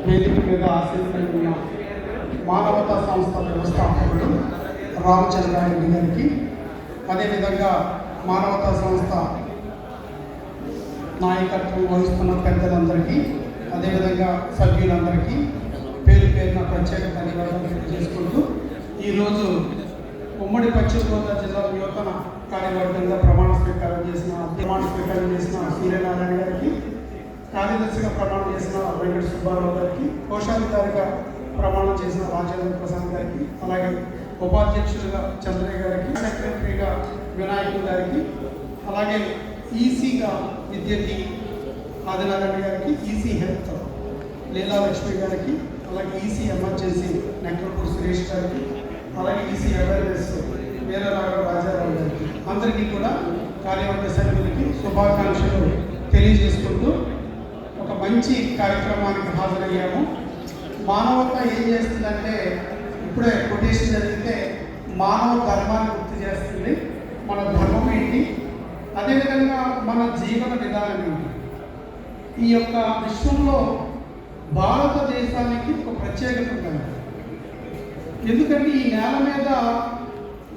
వేదిక మీద ఆశీర్వదించిన మానవతా సంస్థ వ్యవస్థాపకుడు రామచంద్రారెడ్డి గారికి, అదేవిధంగా మానవతా సంస్థ నాయకత్వం వహిస్తున్న పెద్దలందరికీ, అదేవిధంగా సభ్యులందరికీ పేరు పేరున ప్రత్యేక ధన్యవాదాలు తెలియజేసుకుంటూ, ఈరోజు ఉమ్మడి పశ్చిమ గోదావరి జిల్లా నూతన కార్యవర్గంగా ప్రమాణ స్వీకారం చేసిన సూర్యనారాయణ గారికి, కార్యదర్శిగా ప్రమాణం చేసిన వెంకట సుబ్బారావు గారికి, కోశాధికారిగా ప్రమాణం చేసిన రాజేంద్ర ప్రసాద్ గారికి, అలాగే ఉపాధ్యక్షులుగా చంద్రయ్య గారికి, సెక్రటరీగా వినాయకుడు గారికి, అలాగే ఈసీగా విద్యకి ఆదినారాయణ గారికి, ఈసీ హెల్త్ లీలా లక్ష్మి గారికి, అలాగే ఈసీ ఎమర్జెన్సీ నెక్లపూర్ సురేష్ గారికి, అలాగే ఈసీ అవేర్నెస్ వీరరాఘవ రాజారావు గారికి, అందరికీ కూడా కార్యవర్గ సభ్యులకి శుభాకాంక్షలు తెలియజేసుకుంటూ ఒక మంచి కార్యక్రమానికి హాజరయ్యాము. మానవత ఏం చేస్తుందంటే, ఇప్పుడే కొటేషన్ జరిగితే మానవ ధర్మాన్ని గుర్తు చేస్తుంది. మన ధర్మం ఏంటి, అదేవిధంగా మన జీవన విధానం ఏంటి. ఈ యొక్క విశ్వంలో భారతదేశానికి ఒక ప్రత్యేకత ఉంది. ఎందుకంటే ఈ నేల మీద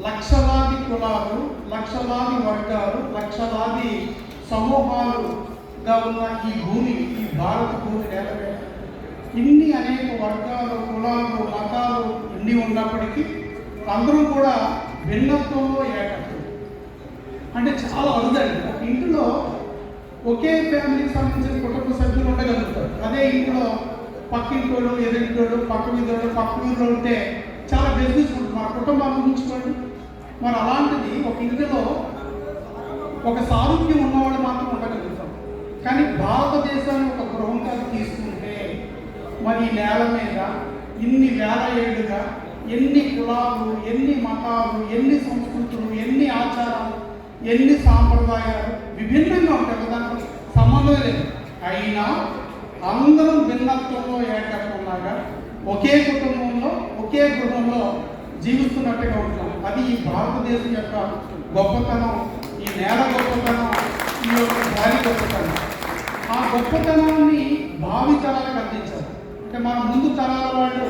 లక్షలాది కులాలు, లక్షలాది వర్గాలు, లక్షలాది సమూహాలుగా ఉన్న ఈ భూమి, ఈ భారత భూమి నేల మీద ఇన్ని అనేక వర్గాలు, కులాలు, మతాలు ఇన్ని ఉన్నప్పటికీ అందరూ కూడా భిన్నత్వంలో ఏకత్వం. అంటే చాలా అరుదండి. ఒక ఇంట్లో ఒకే ఫ్యామిలీకి సంబంధించిన కుటుంబ సభ్యులు ఉండగలుగుతారు. అదే ఇంట్లో పక్కింటోడు, ఎదురింటోడు, పక్క వీధోడు, పక్క వీధిలో ఉంటే చాలా బెదిరించుకుంటుంది. మన కుటుంబాన్ని ఊహించుకోండి. మరి అలాంటిది ఒక ఇంటిలో ఒక సారూప్యం ఉన్నవాడు మాత్రం ఉండగలుగుతాం. కానీ భారతదేశాన్ని ఒక గృహంగా తీసుకుంటే మరి ఈ నేల మీద ఇన్ని వేల ఏళ్ళుగా ఎన్ని కులాలు, ఎన్ని మతాలు, ఎన్ని సంస్కృతులు, ఎన్ని ఆచారాలు, ఎన్ని సాంప్రదాయాలు విభిన్నంగా ఉంటాయి. దానికి సంబంధం లేదు. అయినా అందరం భిన్నత్వంలో ఏకత్వంలాగా ఒకే కుటుంబంలో, ఒకే గృహంలో జీవిస్తున్నట్టుగా ఉంటాం. అది ఈ భారతదేశం యొక్క గొప్పతనం, ఈ నేల గొప్పతనం, ఈ యొక్క గాలి గొప్పతనం. ఆ గొప్పతనాన్ని భావితరాలకు అందించారు. అంటే మన ముందు తరాల వాళ్ళు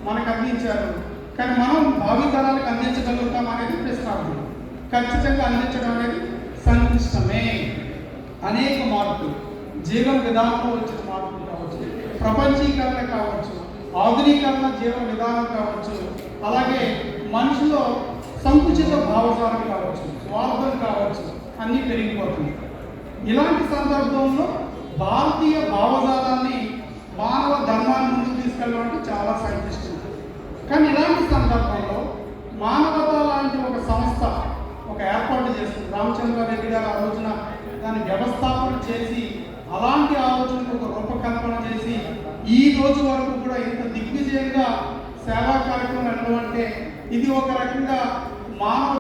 మనకు అందించారు, కానీ మనం భావితరాలకు అందించగలుగుతాం అనేది ప్రశ్నార్థం. ఖచ్చితంగా అందించడం అనేది సంక్లిష్టమే. అనేక మార్పులు, జీవన విధానంలో వచ్చిన మార్పులు కావచ్చు, ప్రపంచీకరణ కావచ్చు, ఆధునీకరణ జీవన విధానం కావచ్చు, అలాగే మనిషిలో సంకుచిత భావజాలం కావచ్చు, స్వార్థం కావచ్చు, అన్నీ పెరిగిపోతుంది. ఇలాంటి సందర్భంలో భారతీయ భావజాలాన్ని, మానవ ధర్మాన్ని ముందుకు తీసుకెళ్ళడం చాలా సంక్లిష్టం. కానీ ఇలాంటి సందర్భంలో మానవత లాంటి ఒక సంస్థ ఒక ఏర్పాటు చేస్తుంది. రామచంద్రారెడ్డి గారు ఆ రోజున దాన్ని వ్యవస్థాపన చేసి, అలాంటి ఆలోచనకు ఒక రూపకల్పన చేసి, ఈ రోజు వరకు కూడా ఇంత దిగ్విజయంగా సేవా కార్యక్రమం ఎట్లా అంటే, ఇది ఒక రకంగా మానవ